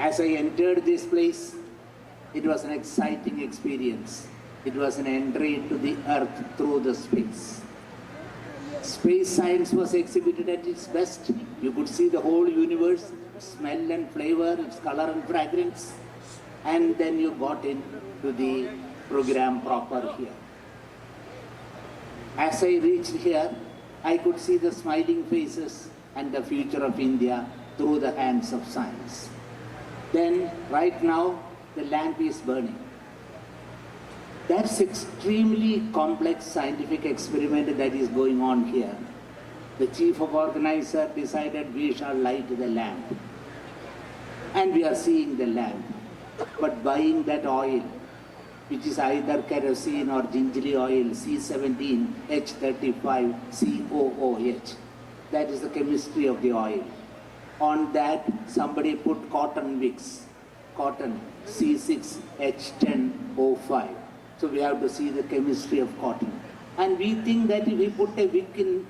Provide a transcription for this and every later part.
As I entered this place, it was an exciting experience. It was an entry to the earth through the space. Space science was exhibited at its best. You could see the whole universe, smell and flavor, its color and fragrance. And then you got into the program proper here. As I reached here, I could see the smiling faces and the future of India through the hands of science. Then, right now, the lamp is burning. That's extremely complex scientific experiment that is going on here. The chief of organizer decided we shall light the lamp. And we are seeing the lamp. But buying that oil, which is either kerosene or gingerly oil, C17H35COOH, that is the chemistry of the oil. On that, somebody put cotton wicks, cotton, C6H10O5. So we have to see the chemistry of cotton. And we think that if we put a wick in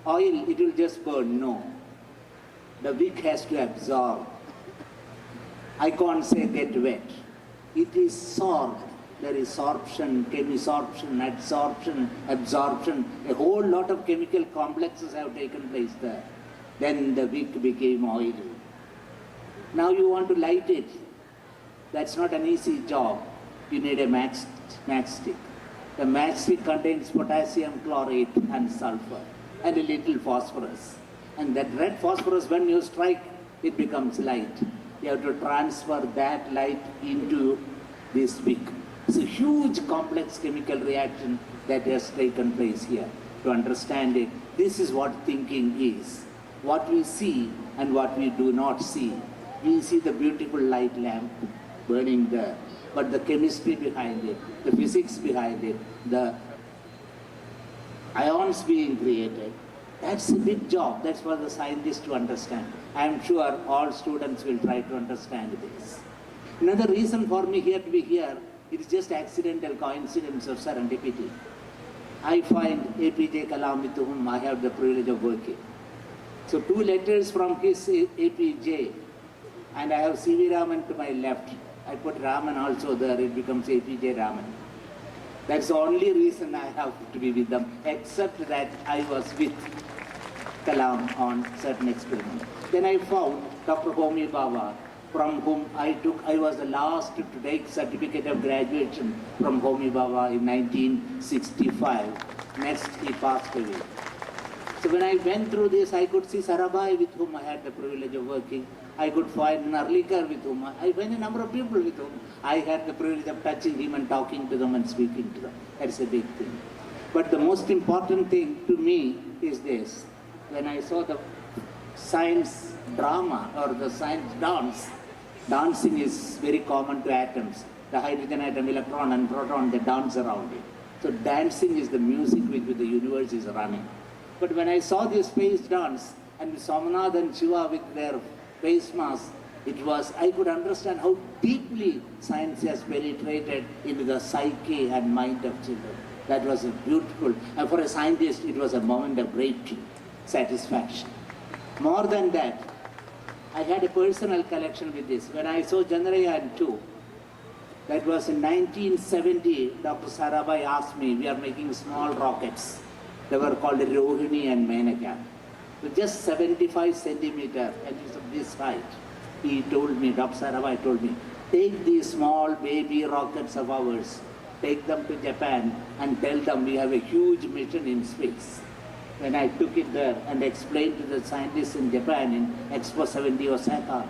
oil, it will just burn. No. The wick has to absorb. I can't say get wet. It is sorbed. There is sorption, chemisorption, absorption. A whole lot of chemical complexes have taken place there. Then the wick became oily. Now you want to light it. That's not an easy job. You need a matchstick. The matchstick contains potassium chlorate and sulfur and a little phosphorus. And that red phosphorus, when you strike, it becomes light. You have to transfer that light into this wick. It's a huge complex chemical reaction that has taken place here. To understand it, this is what thinking is. What we see and what we do not see. We see the beautiful light lamp burning there, but the chemistry behind it, the physics behind it, the ions being created, that's a big job. That's for the scientists to understand. I am sure all students will try to understand this. Another reason for me here to be here, it is just accidental coincidence or serendipity. I find APJ Kalam, with whom I have the privilege of working. So 2 letters from his APJ, and I have CV Raman to my left. I put Raman also there, it becomes APJ Raman. That's the only reason I have to be with them, except that I was with Kalam on certain experiments. Then I found Dr. Homi Baba, from whom I was the last to take certificate of graduation from Homi Baba in 1965. Next, he passed away. So when I went through this, I could see Sarabhai, with whom I had the privilege of working. I could find Narlikar, with whom I find a number of people with whom I had the privilege of touching him and talking to them and speaking to them. That's a big thing. But the most important thing to me is this. When I saw the science drama or the science dance, dancing is very common to atoms. The hydrogen atom, electron and proton, they dance around it. So dancing is the music with which the universe is running. But when I saw this space dance, and Somanath and Shiva with their face masks, I could understand how deeply science has penetrated into the psyche and mind of children. That was beautiful. And for a scientist, it was a moment of great satisfaction. More than that, I had a personal connection with this. When I saw Chandrayaan 2, that was in 1970, Dr. Sarabhai asked me, we are making small rockets. They were called Rohini and Menaka. Just 75 centimeters, and it's of this height. He told me, Dr. Sarabhai told me, take these small baby rockets of ours, take them to Japan and tell them we have a huge mission in space. When I took it there and explained to the scientists in Japan in Expo 70 Osaka,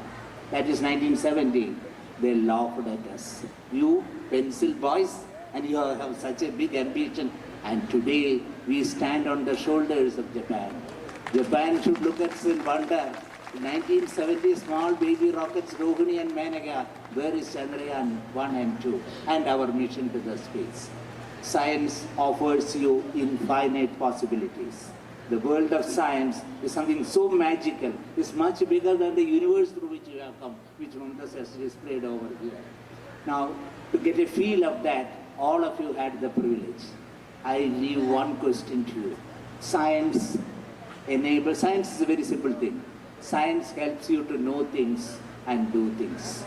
that is 1970, they laughed at us. You pencil boys, and you have such a big ambition. And today we stand on the shoulders of Japan. Japan should look at us in wonder. In 1970, small baby rockets, Rohini and Menaka, where is Chandrayaan 1 and 2, and our mission to the space. Science offers you infinite possibilities. The world of science is something so magical. It's much bigger than the universe through which you have come, which Mumtaz has displayed over here. Now, to get a feel of that, all of you had the privilege. I leave one question to you. Science is a very simple thing. Science helps you to know things and do things.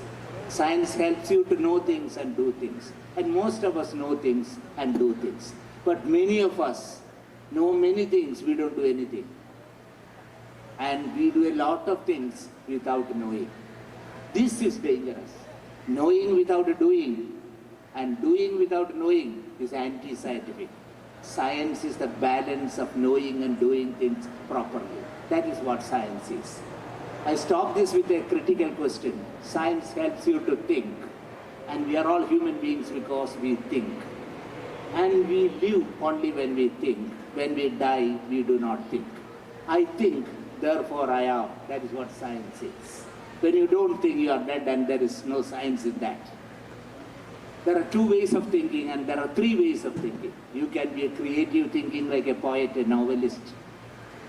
Science helps you to know things and do things. And most of us know things and do things. But many of us know many things, we don't do anything. And we do a lot of things without knowing. This is dangerous. Knowing without doing and doing without knowing is anti-scientific. Science is the balance of knowing and doing things properly. That is what science is. I stop this with a critical question. Science helps you to think. And we are all human beings because we think. And we live only when we think. When we die, we do not think. I think, therefore I am. That is what science is. When you don't think, you are dead, and there is no science in that. There are two ways of thinking, and there are three ways of thinking. You can be a creative thinking like a poet, a novelist,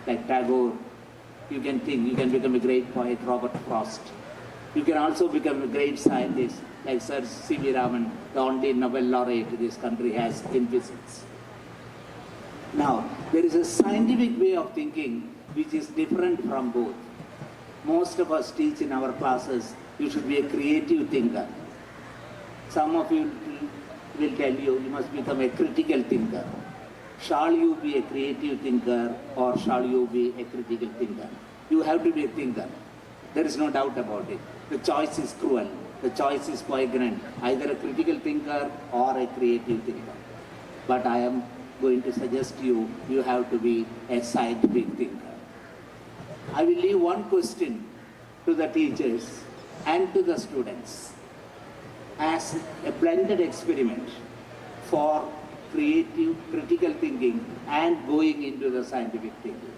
like Tagore. You can think, you can become a great poet, Robert Frost. You can also become a great scientist, like Sir Jayraman, the only Nobel laureate this country has in physics. Now, there is a scientific way of thinking which is different from both. Most of us teach in our classes, you should be a creative thinker. Some of you will tell you, you must become a critical thinker. Shall you be a creative thinker or shall you be a critical thinker? You have to be a thinker. There is no doubt about it. The choice is cruel. The choice is poignant. Either a critical thinker or a creative thinker. But I am going to suggest you have to be a scientific thinker. I will leave one question to the teachers and to the students as a blended experiment for creative, critical thinking and going into the scientific thinking.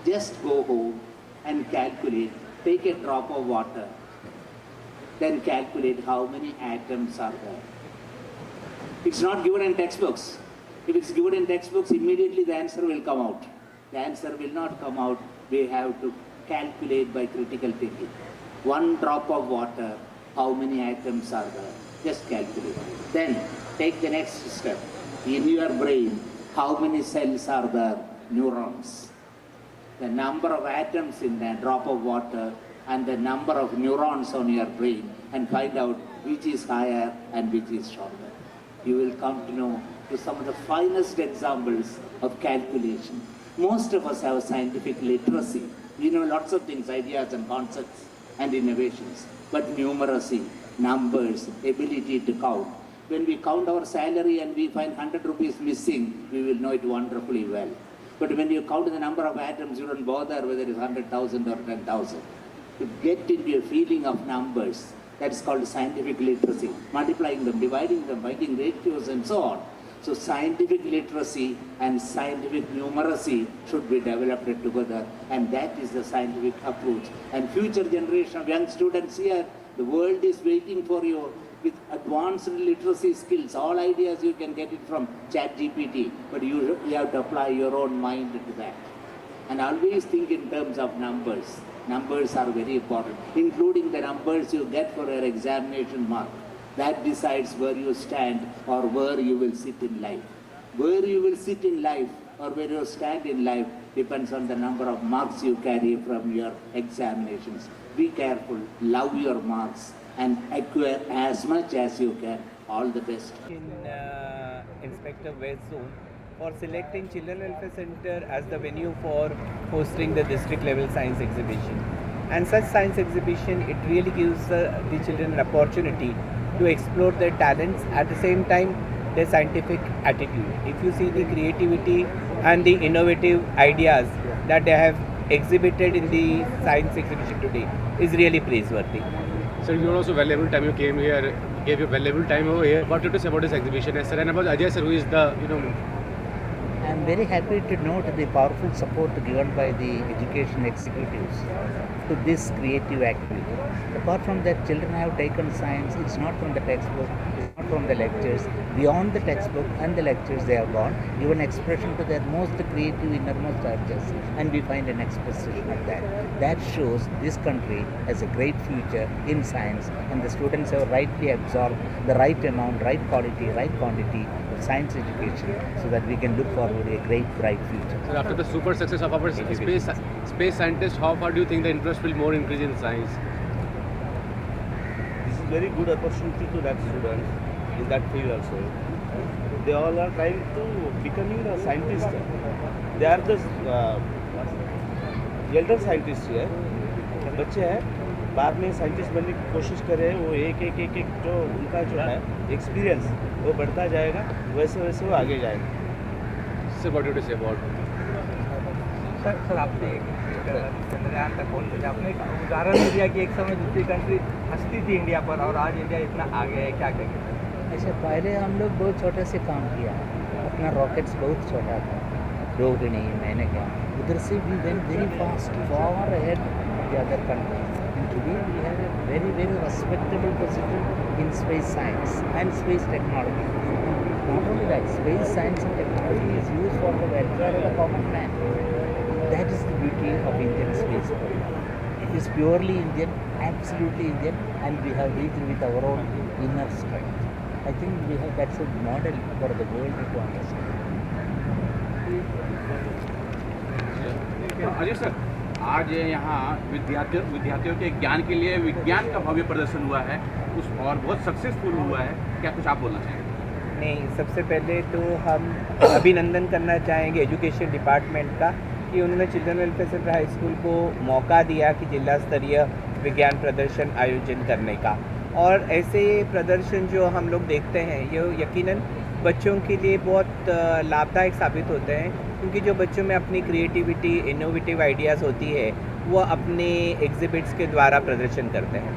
Just go home and calculate, take a drop of water, then calculate how many atoms are there. It's not given in textbooks. If it's given in textbooks, immediately the answer will come out. The answer will not come out. We have to calculate by critical thinking. One drop of water, how many atoms are there? Just calculate. Then take the next step. In your brain, how many cells are there? Neurons. The number of atoms in that drop of water and the number of neurons on your brain, and find out which is higher and which is shorter. You will come to know to some of the finest examples of calculation. Most of us have scientific literacy. We know lots of things, ideas and concepts and innovations. But numeracy, numbers, ability to count. When we count our salary and we find 100 rupees missing, we will know it wonderfully well. But when you count the number of atoms, you don't bother whether it's 100,000 or 10,000. To get into a feeling of numbers, that's called scientific literacy. Multiplying them, dividing them, finding ratios and so on. So scientific literacy and scientific numeracy should be developed together, and that is the scientific approach. And future generation of young students here, the world is waiting for you with advanced literacy skills. All ideas you can get it from ChatGPT, but you have to apply your own mind to that. And always think in terms of numbers. Numbers are very important, including the numbers you get for your examination mark. That decides where you stand or where you will sit in life. Where you will sit in life or where you stand in life depends on the number of marks you carry from your examinations. Be careful, love your marks and acquire as much as you can. All the best. In Inspector West Zone for selecting Children Welfare Center as the venue for hosting the district level science exhibition. And such science exhibition, it really gives the children an opportunity to explore their talents, at the same time their scientific attitude. If you see the creativity and the innovative ideas that they have exhibited in the science exhibition today is really praiseworthy. So you also valuable time you came here, gave you valuable time over here. What did you say about this exhibition, sir, and about Ajay sir, who is the I am very happy to note the powerful support given by the education executives to this creative activity. Apart from that, children have taken science. It's not from the textbook, it's not from the lectures. Beyond the textbook and the lectures, they have gone, given expression to their most creative innermost urges, and we find an expression of that. That shows this country has a great future in science, and the students have rightly absorbed the right amount, right quality, right quantity of science education, so that we can look forward to a great, bright future. So after the super success of our space scientist, how far do you think the interest will more increase in science? This is very good opportunity to that students in that field also. They all are trying to becoming a scientist. They are the elder scientists here. बच्चे हैं बाद में scientist बनने की कोशिश कर रहे हैं. वो एक जो उनका जो है एक्सपीरियंस वो बढ़ता जाएगा, वैसे वैसे वो आगे जाएगा. Sir, what do you say about? Sir आपने चंद्रयान तक पहुँच गया. आपने एक उदाहरण भी दिया कि एक समय दूसरी कंट्री हंसती थी इंडिया पर और आज इंडिया इतना आगे है. क्या कहेंगे? ऐसे पहले हम लोग बहुत छोटे से काम किया. अपना रॉकेट्स बहुत छोटा था, रोहिणी मैंने क्या उधर से भी when very fast for ahead the other country. And today we have a very very respectable position in space science and space technology. Not only that, space science and technology is used for the welfare of the common man. That is the beauty of Indian space program. It is purely Indian, absolutely Indian, and we have reached with our own inner strength. I think we have that's a model for the world to understand. Ajay sir, आज यहाँ विद्यार्थियों के ज्ञान के लिए विज्ञान का भव्य प्रदर्शन हुआ है उस और बहुत सक्सेसफुल हुआ है. क्या कुछ आप बोलना चाहेंगे? नहीं, सबसे पहले तो हम अभिनंदन करना चाहेंगे एजुकेशन डिपार्टमेंट का कि उन्होंने children welfare centre high school को मौका दिया कि जिला स्तरीय विज्ञान प्रदर्शन आयोजन करने का. और ऐसे प्रदर्शन जो हम लोग देखते हैं ये यकीनन बच्चों के लिए बहुत लाभदायक साबित होते हैं, क्योंकि जो बच्चों में अपनी क्रिएटिविटी इनोवेटिव आइडियाज़ होती है वो अपने एग्जिबिट्स के द्वारा प्रदर्शन करते हैं.